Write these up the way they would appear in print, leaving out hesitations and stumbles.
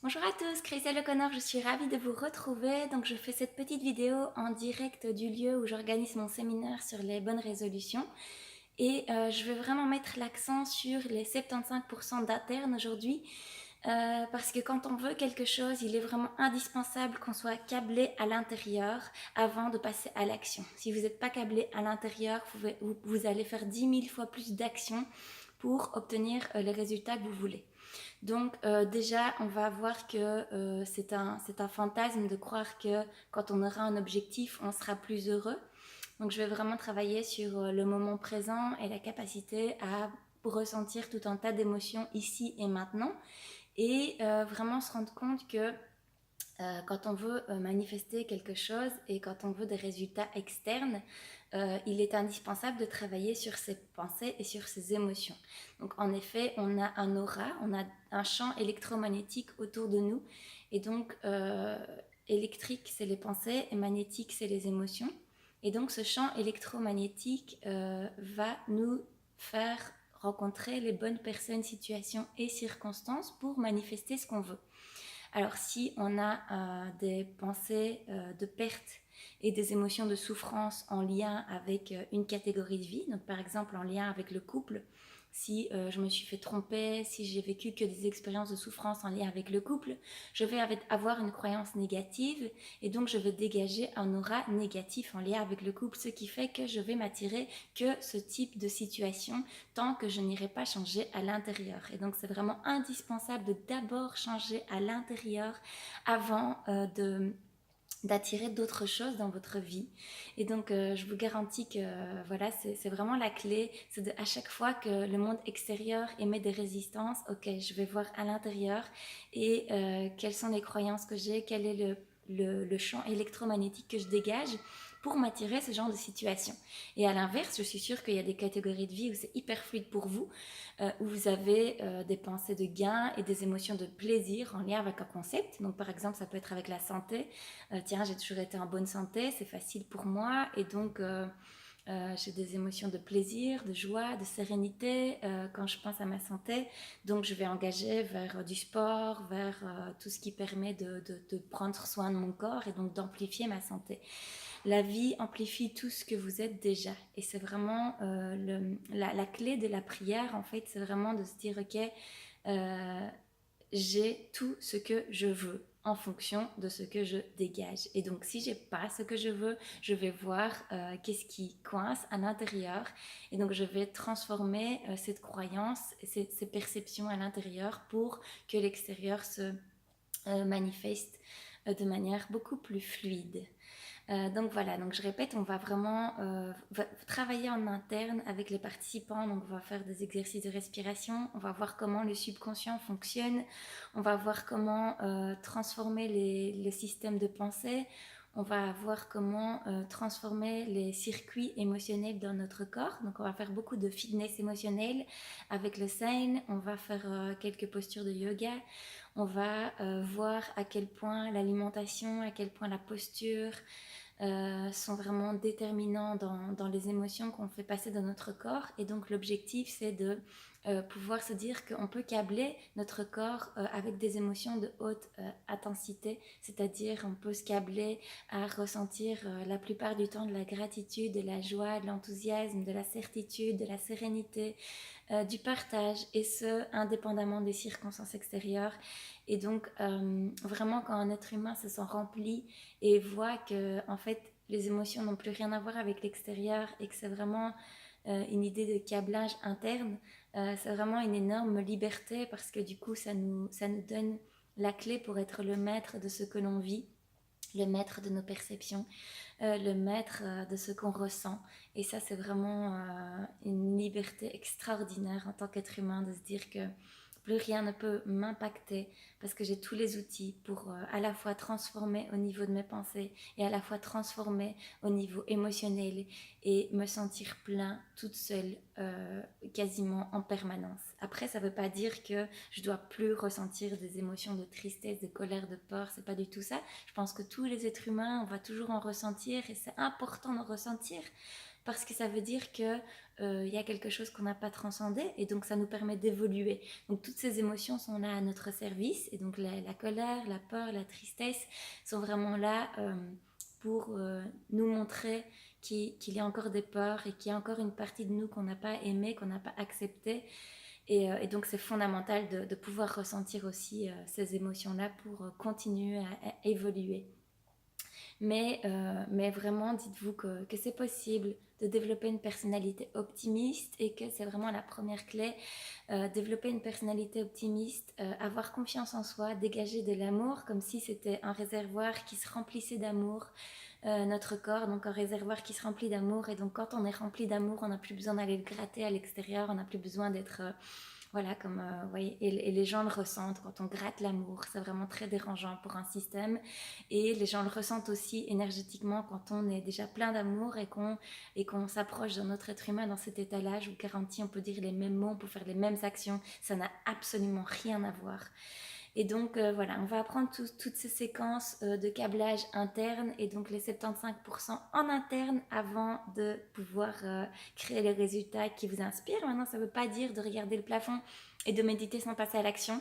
Bonjour à tous, Christelle O'Connor, je suis ravie de vous retrouver. Donc je fais cette petite vidéo en direct du lieu où j'organise mon séminaire sur les bonnes résolutions. Et je veux vraiment mettre l'accent sur les 75% d'internes aujourd'hui. Parce que quand on veut quelque chose, il est vraiment indispensable qu'on soit câblé à l'intérieur avant de passer à l'action. Si vous n'êtes pas câblé à l'intérieur, vous allez faire 10 000 fois plus d'actions pour obtenir les résultats que vous voulez. Donc déjà, on va voir que c'est un fantasme de croire que quand on aura un objectif, on sera plus heureux. Donc je vais vraiment travailler sur le moment présent et la capacité à ressentir tout un tas d'émotions ici et maintenant. Et vraiment se rendre compte que quand on veut manifester quelque chose et quand on veut des résultats externes, il est indispensable de travailler sur ses pensées et sur ses émotions. Donc en effet, on a un aura, on a un champ électromagnétique autour de nous. Et donc électrique, c'est les pensées et magnétique, c'est les émotions. Et donc ce champ électromagnétique va nous faire rencontrer les bonnes personnes, situations et circonstances pour manifester ce qu'on veut. Alors si on a des pensées de perte et des émotions de souffrance en lien avec une catégorie de vie, donc par exemple en lien avec le couple, si je me suis fait tromper, si j'ai vécu que des expériences de souffrance en lien avec le couple, je vais avoir une croyance négative et donc je vais dégager un aura négatif en lien avec le couple, ce qui fait que je vais m'attirer que ce type de situation tant que je n'irai pas changer à l'intérieur. Et donc c'est vraiment indispensable de d'abord changer à l'intérieur avant d'attirer d'autres choses dans votre vie. Et donc je vous garantis que voilà, c'est vraiment la clé, c'est à chaque fois que le monde extérieur émet des résistances, ok, je vais voir à l'intérieur et quelles sont les croyances que j'ai, quel est le champ électromagnétique que je dégage pour m'attirer ce genre de situation. Et à l'inverse, je suis sûre qu'il y a des catégories de vie où c'est hyper fluide pour vous, où vous avez des pensées de gain et des émotions de plaisir en lien avec un concept. Donc par exemple, ça peut être avec la santé. Tiens, j'ai toujours été en bonne santé, c'est facile pour moi. Et donc, j'ai des émotions de plaisir, de joie, de sérénité quand je pense à ma santé. Donc, je vais engager vers du sport, vers tout ce qui permet de prendre soin de mon corps et donc d'amplifier ma santé. La vie amplifie tout ce que vous êtes déjà. Et c'est vraiment la clé de la prière, en fait, c'est vraiment de se dire, ok, euh, j'ai tout ce que je veux en fonction de ce que je dégage. Et donc, si j'ai pas ce que je veux, je vais voir qu'est-ce qui coince à l'intérieur. Et donc, je vais transformer cette croyance, ces perceptions à l'intérieur pour que l'extérieur se manifeste de manière beaucoup plus fluide. Donc voilà, donc je répète, on va vraiment travailler en interne avec les participants. Donc on va faire des exercices de respiration, on va voir comment le subconscient fonctionne, on va voir comment transformer les systèmes de pensée, on va voir comment transformer les circuits émotionnels dans notre corps. Donc on va faire beaucoup de fitness émotionnel avec le Sein, on va faire quelques postures de yoga, on va voir à quel point l'alimentation, à quel point la posture sont vraiment déterminants dans les émotions qu'on fait passer dans notre corps. Et donc l'objectif, c'est de pouvoir se dire qu'on peut câbler notre corps avec des émotions de haute intensité, c'est-à-dire on peut se câbler à ressentir la plupart du temps de la gratitude, de la joie, de l'enthousiasme, de la certitude, de la sérénité, du partage, et ce, indépendamment des circonstances extérieures. Et donc, vraiment, quand un être humain se sent rempli et voit que, en fait, les émotions n'ont plus rien à voir avec l'extérieur et que c'est vraiment une idée de câblage interne, c'est vraiment une énorme liberté parce que du coup, ça nous donne la clé pour être le maître de ce que l'on vit, le maître de nos perceptions, le maître de ce qu'on ressent. Et ça, c'est vraiment une liberté extraordinaire en tant qu'être humain de se dire que plus rien ne peut m'impacter parce que j'ai tous les outils pour à la fois transformer au niveau de mes pensées et à la fois transformer au niveau émotionnel et me sentir plein toute seule quasiment en permanence. Après, ça ne veut pas dire que je dois plus ressentir des émotions de tristesse, de colère, de peur, c'est pas du tout ça. Je pense que tous les êtres humains, on va toujours en ressentir et c'est important d'en ressentir. parce que ça veut dire que y a quelque chose qu'on n'a pas transcendé et donc ça nous permet d'évoluer. Donc toutes ces émotions sont là à notre service et donc la colère, la peur, la tristesse sont vraiment là pour nous montrer qu'il y a encore des peurs et qu'il y a encore une partie de nous qu'on n'a pas aimée, qu'on n'a pas acceptée. Et donc c'est fondamental de pouvoir ressentir aussi ces émotions-là pour continuer à évoluer. Mais vraiment, dites-vous que c'est possible de développer une personnalité optimiste et que c'est vraiment la première clé. Développer une personnalité optimiste, avoir confiance en soi, dégager de l'amour comme si c'était un réservoir qui se remplissait d'amour. Notre corps, donc un réservoir qui se remplit d'amour. Et donc quand on est rempli d'amour, on n'a plus besoin d'aller le gratter à l'extérieur, on n'a plus besoin d'être... voilà, comme, voyez, et les gens le ressentent quand on gratte l'amour, c'est vraiment très dérangeant pour un système. Et les gens le ressentent aussi énergétiquement quand on est déjà plein d'amour et qu'on s'approche d'un autre être humain dans cet état-là. Je vous garantis, on peut dire les mêmes mots, on peut faire les mêmes actions, ça n'a absolument rien à voir. Et donc voilà, on va apprendre toutes ces séquences de câblage interne et donc les 75% en interne avant de pouvoir créer les résultats qui vous inspirent. Maintenant, ça ne veut pas dire de regarder le plafond et de méditer sans passer à l'action.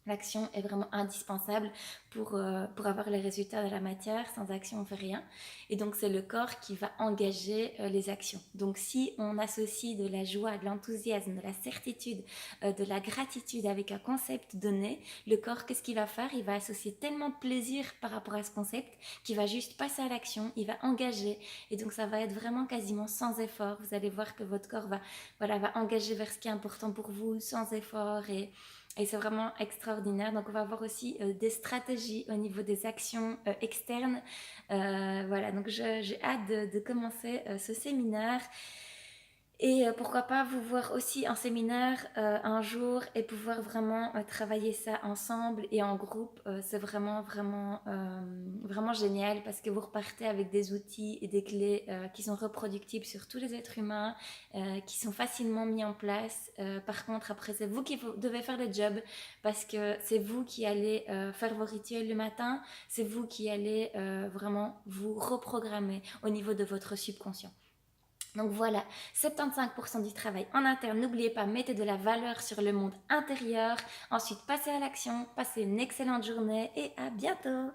L'action est vraiment indispensable pour avoir les résultats de la matière. Sans action, on ne fait rien. Et donc, c'est le corps qui va engager les actions. Donc, si on associe de la joie, de l'enthousiasme, de la certitude, de la gratitude avec un concept donné, le corps, qu'est-ce qu'il va faire? Il va associer tellement de plaisir par rapport à ce concept qu'il va juste passer à l'action, il va engager. Et donc, ça va être vraiment quasiment sans effort. Vous allez voir que votre corps va engager vers ce qui est important pour vous sans effort et c'est vraiment extraordinaire. Donc, on va voir aussi des stratégies au niveau des actions externes. Voilà, donc j'ai hâte de commencer ce séminaire. Et pourquoi pas vous voir aussi en séminaire un jour et pouvoir vraiment travailler ça ensemble et en groupe. C'est vraiment génial parce que vous repartez avec des outils et des clés qui sont reproductibles sur tous les êtres humains, qui sont facilement mis en place. Par contre, après, c'est vous qui devez faire le job parce que c'est vous qui allez faire vos rituels le matin, c'est vous qui allez vraiment vous reprogrammer au niveau de votre subconscient. Donc voilà, 75% du travail en interne. N'oubliez pas, mettez de la valeur sur le monde intérieur. Ensuite, passez à l'action, passez une excellente journée et à bientôt.